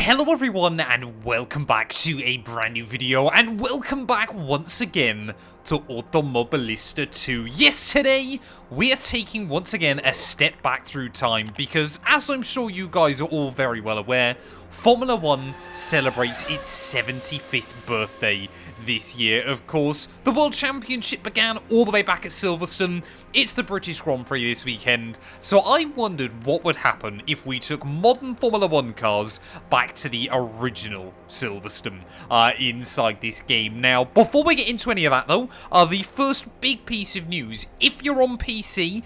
Hello everyone and welcome back to a brand new video, and welcome back once again to Automobilista 2. Yes, today we are taking once again a step back through time because, as I'm sure you guys are all very well aware, Formula 1 celebrates its 75th birthday this year. Of course, the World Championship began all the way back at Silverstone. It's the British Grand Prix this weekend, so I wondered what would happen if we took modern Formula 1 cars back to the original Silverstone inside this game. Now, before we get into any of that though, the first big piece of news: if you're on PC,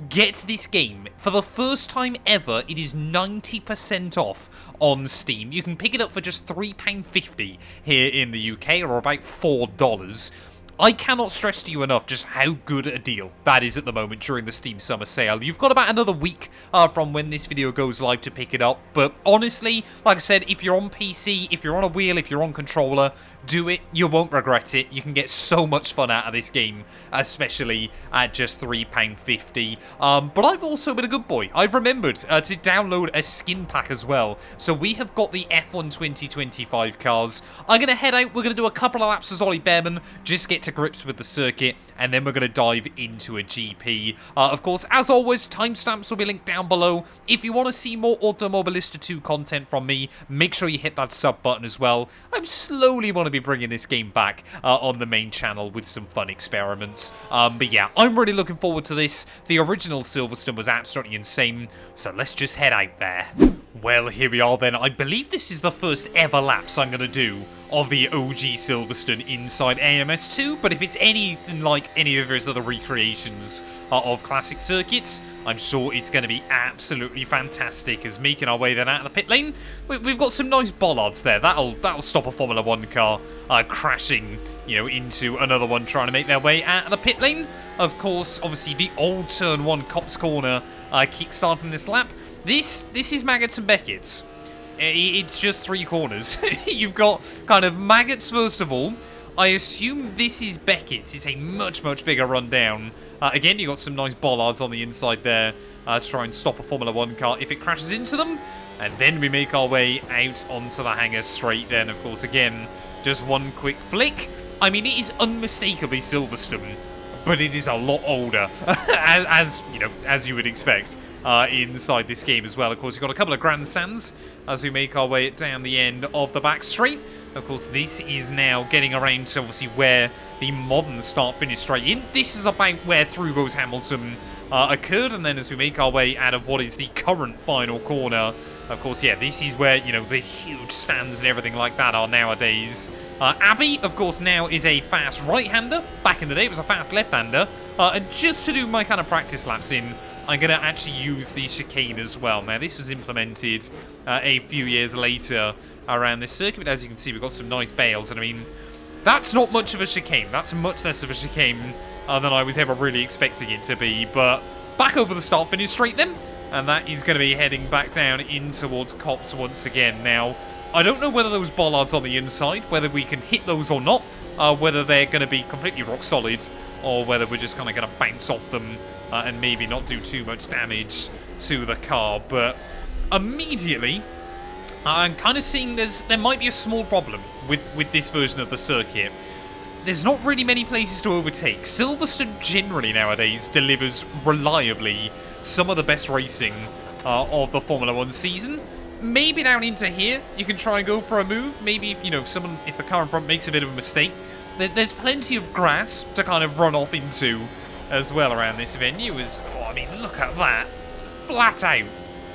get this game. For the first time ever, it is 90% off on Steam. You can pick it up for just £3.50 here in the UK, or about $4. I cannot stress to you enough just how good a deal that is at the moment during the Steam Summer Sale. You've got about another week from when this video goes live to pick it up, but honestly, like I said, if you're on PC, if you're on a wheel, if you're on controller, do it. You won't regret it. You can get so much fun out of this game, especially at just £3.50. But I've also been a good boy. I've remembered to download a skin pack as well. So we have got the F1 2025 cars. I'm going to head out. We're going to do a couple of laps as Ollie Bearman, just get to grips with the circuit, and then we're going to dive into a GP. Of course, as always, timestamps will be linked down below. If you want to see more Automobilista 2 content from me, make sure you hit that sub button as well. I'm slowly want to be bringing this game back on the main channel with some fun experiments. But yeah, I'm really looking forward to this. The original Silverstone was absolutely insane, so let's just head out there. Well, here we are then. I believe this is the first ever laps I'm going to do of the OG Silverstone inside AMS2, but if it's anything like any of those other recreations of classic circuits, I'm sure it's going to be absolutely fantastic. As making our way then out of the pit lane, we've got some nice bollards there. That'll stop a Formula 1 car crashing, into another one trying to make their way out of the pit lane. Of course, obviously the old turn 1 Cops Corner kick-starting this lap. This is Maggots and Beckett's. It's just 3 corners. You've got kind of Maggots first of all. I assume this is Beckett's. It's a much, much bigger run down. Again, you got some nice bollards on the inside there to try and stop a Formula 1 car if it crashes into them. And then we make our way out onto the hangar straight then. Of course, again, just one quick flick. I mean, it is unmistakably Silverstone, but it is a lot older, as you would expect. Inside this game as well. Of course, you've got a couple of grandstands as we make our way down the end of the back straight. Of course, this is now getting around to obviously where the modern start-finish straight in. This is about where Through Goes Hamilton occurred, and then as we make our way out of what is the current final corner, of course, yeah, this is where, the huge stands and everything like that are nowadays. Abby, of course, now is a fast right-hander. Back in the day, it was a fast left-hander. And just to do my kind of practice laps in, I'm going to actually use the chicane as well. Now, this was implemented a few years later around this circuit, but as you can see, we've got some nice bales, and I mean, that's not much of a chicane. That's much less of a chicane than I was ever really expecting it to be, but back over the start-finish straight then, and that is going to be heading back down in towards Cops once again. Now, I don't know whether those bollards on the inside, whether we can hit those or not, whether they're going to be completely rock solid, or whether we're just kind of going to bounce off them and maybe not do too much damage to the car. But immediately, I'm kind of seeing there might be a small problem with this version of the circuit. There's not really many places to overtake. Silverstone generally nowadays delivers reliably some of the best racing of the Formula 1 season. Maybe down into here, you can try and go for a move. Maybe if the car in front makes a bit of a mistake, there's plenty of grass to kind of run off into as well around this venue. I mean, look at that. Flat out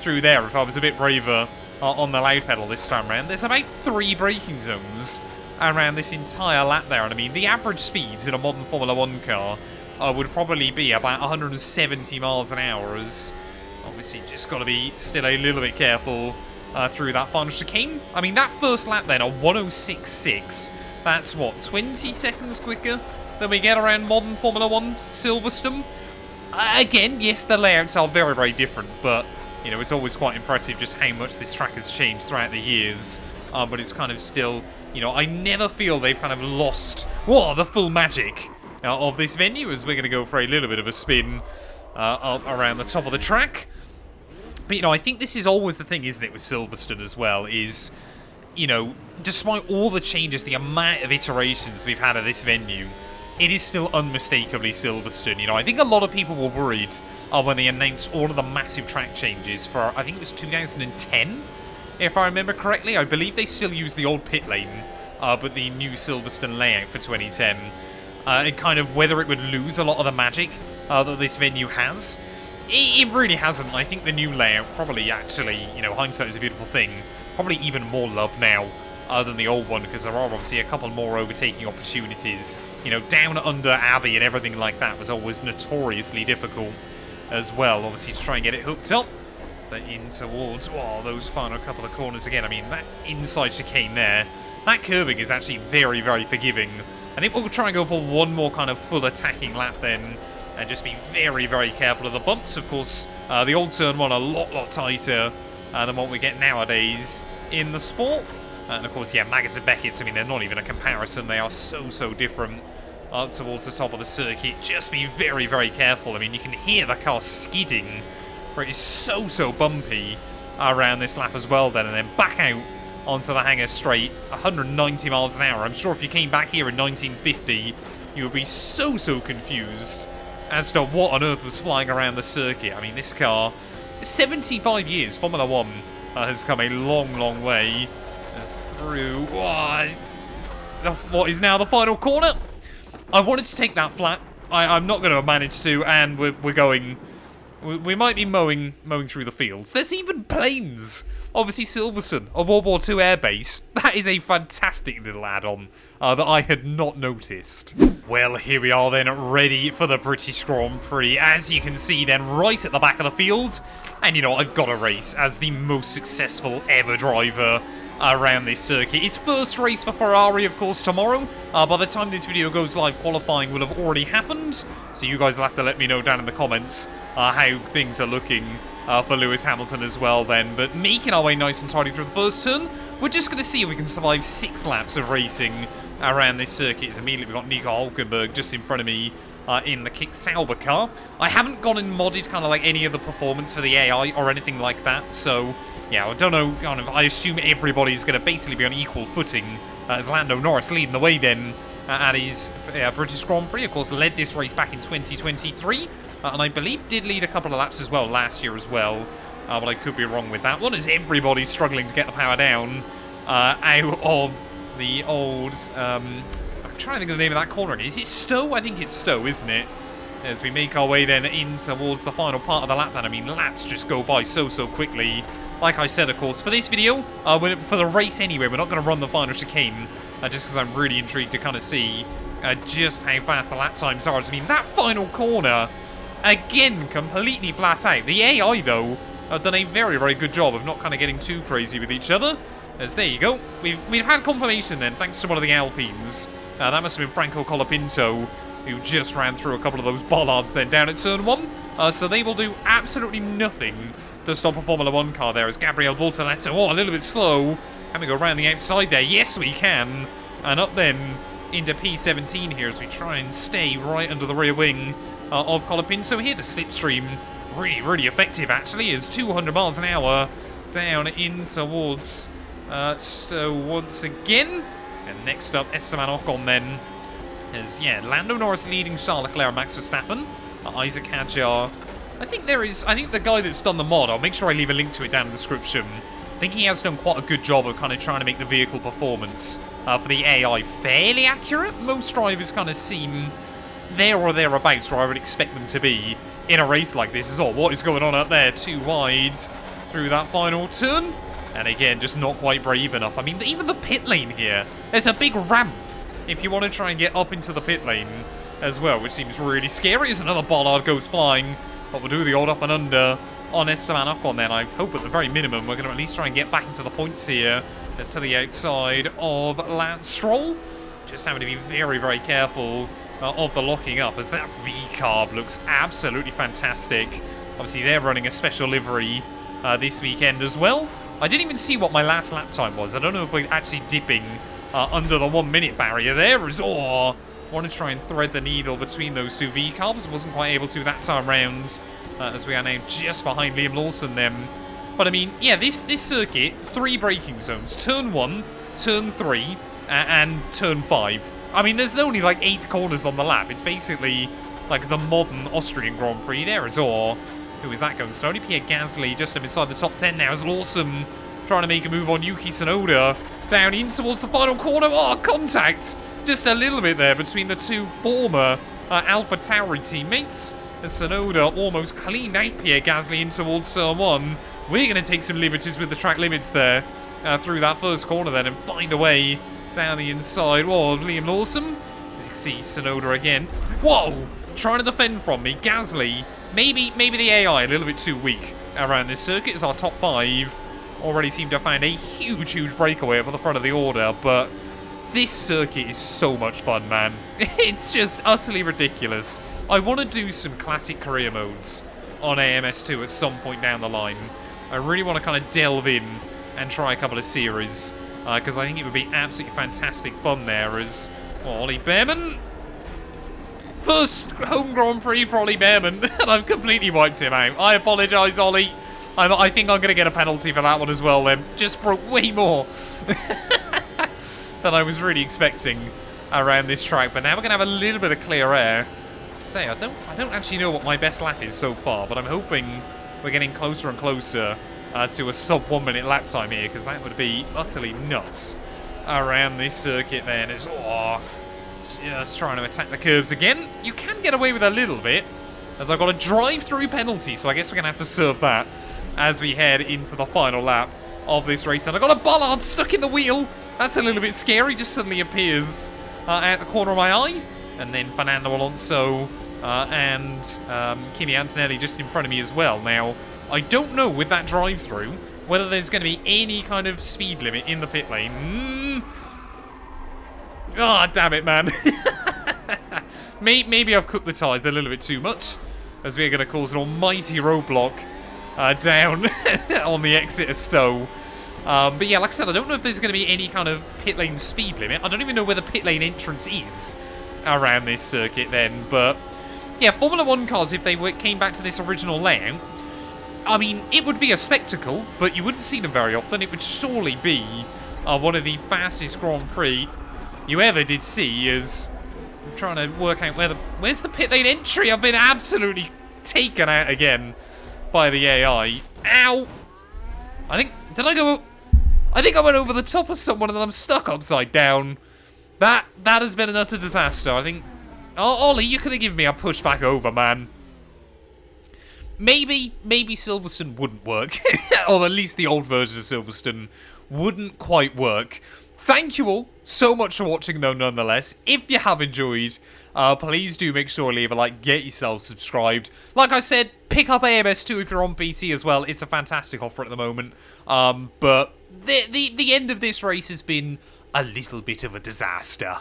through there if I was a bit braver on the loud pedal this time around. There's about 3 braking zones around this entire lap there. And I mean, the average speed in a modern Formula 1 car would probably be about 170 miles an hour. As obviously just got to be still a little bit careful through that final chicane. I mean, that first lap then, a 106.6. That's what, 20 seconds quicker than we get around modern Formula 1 Silverstone. Again, yes, the layouts are very, very different, but, it's always quite impressive just how much this track has changed throughout the years. But it's kind of still, I never feel they've kind of lost, the full magic of this venue, as we're going to go for a little bit of a spin around the top of the track. But, you know, I think this is always the thing, isn't it, with Silverstone as well, is, you know, despite all the changes, the amount of iterations we've had of this venue, it is still unmistakably Silverstone. You know, I think a lot of people were worried when they announced all of the massive track changes for, I think it was 2010, if I remember correctly. I believe they still use the old pit lane, but the new Silverstone layout for 2010. And kind of whether it would lose a lot of the magic that this venue has. It really hasn't. I think the new layout probably actually, you know, hindsight is a beautiful thing, probably even more love now than the old one, because there are obviously a couple more overtaking opportunities. You know, down under Abbey and everything like that was always notoriously difficult as well, obviously, to try and get it hooked up. But in towards, oh, those final couple of corners again. I mean, that inside chicane there, that curbing is actually very, very forgiving. I think we'll try and go for one more kind of full attacking lap then, and just be very, very careful of the bumps. Of course, the old turn one a lot tighter than what we get nowadays in the sport. And of course, yeah, Maggots and Beckett's, I mean, they're not even a comparison. They are so different up towards the top of the circuit. Just be very, very careful. I mean, you can hear the car skidding, where it is so bumpy around this lap as well then. And then back out onto the hangar straight, 190 miles an hour. I'm sure if you came back here in 1950, you would be so confused as to what on earth was flying around the circuit. I mean, this car, 75 years, Formula 1 has come a long way. As through what is now the final corner. I wanted to take that flat. I'm not going to manage to, and we're going. We might be mowing through the fields. There's even planes. Obviously, Silverstone, a World War II airbase. That is a fantastic little add-on that I had not noticed. Well, here we are then, ready for the British Grand Prix. As you can see then, right at the back of the field. And, you know, I've got a race as the most successful ever driver around this circuit. His first race for Ferrari, of course, tomorrow. By the time this video goes live, qualifying will have already happened. So you guys will have to let me know down in the comments how things are looking for Lewis Hamilton as well then. But making our way nice and tidy through the first turn, we're just going to see if we can survive 6 laps of racing around this circuit. As immediately we've got Nico Hülkenberg just in front of me in the Kick Sauber car. I haven't gone and modded kind of like any of the performance for the AI or anything like that, so yeah, I don't know, kind of, I assume everybody's going to basically be on equal footing as Lando Norris leading the way then at his British Grand Prix. Of course, led this race back in 2023, and I believe did lead a couple of laps as well last year as well, but I could be wrong with that one, as everybody's struggling to get the power down out of the old, I'm trying to think of the name of that corner again. Is it Stowe? I think it's Stowe, isn't it? As we make our way then in towards the final part of the lap then. I mean, laps just go by so quickly. Like I said, of course, for this video, for the race anyway, we're not going to run the final chicane, just because I'm really intrigued to kind of see just how fast the lap times are. I mean, that final corner, again, completely flat out. The AI, though, have done a very good job of not kind of getting too crazy with each other. As there you go. We've had confirmation then, thanks to one of the Alpines. That must have been Franco Colapinto, who just ran through a couple of those bollards then down at turn 1. So they will do absolutely nothing to stop a Formula 1 car there, as Gabriel Bortoletto, a little bit slow. Can we go around the outside there? Yes, we can. And up then into P17 here as we try and stay right under the rear wing of Colapinto here. The slipstream really effective, actually, is 200 miles an hour down in towards Stowe once again. And next up, Esteban Ocon then. As, yeah, Lando Norris leading Charles Leclerc and Max Verstappen. Isaac Hadjar. I think the guy that's done the mod, I'll make sure I leave a link to it down in the description. I think he has done quite a good job of kind of trying to make the vehicle performance for the AI fairly accurate. Most drivers kind of seem there or thereabouts where I would expect them to be in a race like this. What is going on out there? Too wide through that final turn. And again, just not quite brave enough. I mean, even the pit lane here, there's a big ramp if you want to try and get up into the pit lane as well, which seems really scary as another bollard goes flying. But we'll do the old up and under on Esteban Ocon then. I hope at the very minimum we're going to at least try and get back into the points here. As to the outside of Lance Stroll. Just having to be very careful of the locking up, as that V-carb looks absolutely fantastic. Obviously, they're running a special livery this weekend as well. I didn't even see what my last lap time was. I don't know if we're actually dipping under the 1 minute barrier there. Want to try and thread the needle between those two V-carbs. Wasn't quite able to that time round. as we are now just behind Liam Lawson then. But I mean, yeah, this circuit, 3 braking zones, turn 1, turn 3, and turn 5. I mean, there's only like 8 corners on the lap. It's basically like the modern Austrian Grand Prix there as well. Who is that going slowly? Pierre Gasly just up inside the top 10 now as Lawson trying to make a move on Yuki Tsunoda. Down in towards the final corner. Oh, contact! Just a little bit there between the 2 former Alpha Tauri teammates. As Tsunoda almost cleaned out Pierre Gasly in towards turn 1. We're going to take some liberties with the track limits there through that first corner then and find a way down the inside wall of Liam Lawson. As you can see, Tsunoda again. Whoa! Trying to defend from me. Gasly, maybe the AI a little bit too weak around this circuit as our top 5 already seem to have found a huge breakaway up at the front of the order, but this circuit is so much fun, man. It's just utterly ridiculous. I want to do some classic career modes on AMS2 at some point down the line. I really want to kind of delve in and try a couple of series, because I think it would be absolutely fantastic fun there as Ollie Behrman. First home Grand Prix for Ollie Behrman, and I've completely wiped him out. I apologise, Ollie. I think I'm going to get a penalty for that one as well then. Just broke way more than I was really expecting around this track. But now we're going to have a little bit of clear air. Say, I don't actually know what my best lap is so far, but I'm hoping we're getting closer and closer to a sub 1 minute lap time here, because that would be utterly nuts around this circuit then. It's just trying to attack the curbs again. You can get away with a little bit, as I've got a drive-through penalty, so I guess we're going to have to serve that as we head into the final lap of this race. And I've got a bollard stuck in the wheel. That's a little bit scary, just suddenly appears at the corner of my eye. And then Fernando Alonso and Kimi Antonelli just in front of me as well. Now, I don't know with that drive-through whether there's going to be any kind of speed limit in the pit lane. Ah, damn it, man. Maybe I've cooked the tyres a little bit too much, as we're going to cause an almighty roadblock down on the exit of Stowe. But yeah, like I said, I don't know if there's going to be any kind of pit lane speed limit. I don't even know where the pit lane entrance is around this circuit then. But yeah, Formula 1 cars, if they came back to this original layout, I mean, it would be a spectacle, but you wouldn't see them very often. It would surely be one of the fastest Grand Prix you ever did see. As I'm trying to work out where's the pit lane entry. I've been absolutely taken out again by the AI. Ow! I think I went over the top of someone and then I'm stuck upside down. That has been an utter disaster. I think, Ollie, you could have given me a push back over, man. Maybe Silverstone wouldn't work, or at least the old version of Silverstone wouldn't quite work. Thank you all so much for watching, though, nonetheless. If you have enjoyed, please do make sure to leave a like, get yourself subscribed. Like I said, pick up AMS2 if you're on PC as well. It's a fantastic offer at the moment. But the end of this race has been a little bit of a disaster.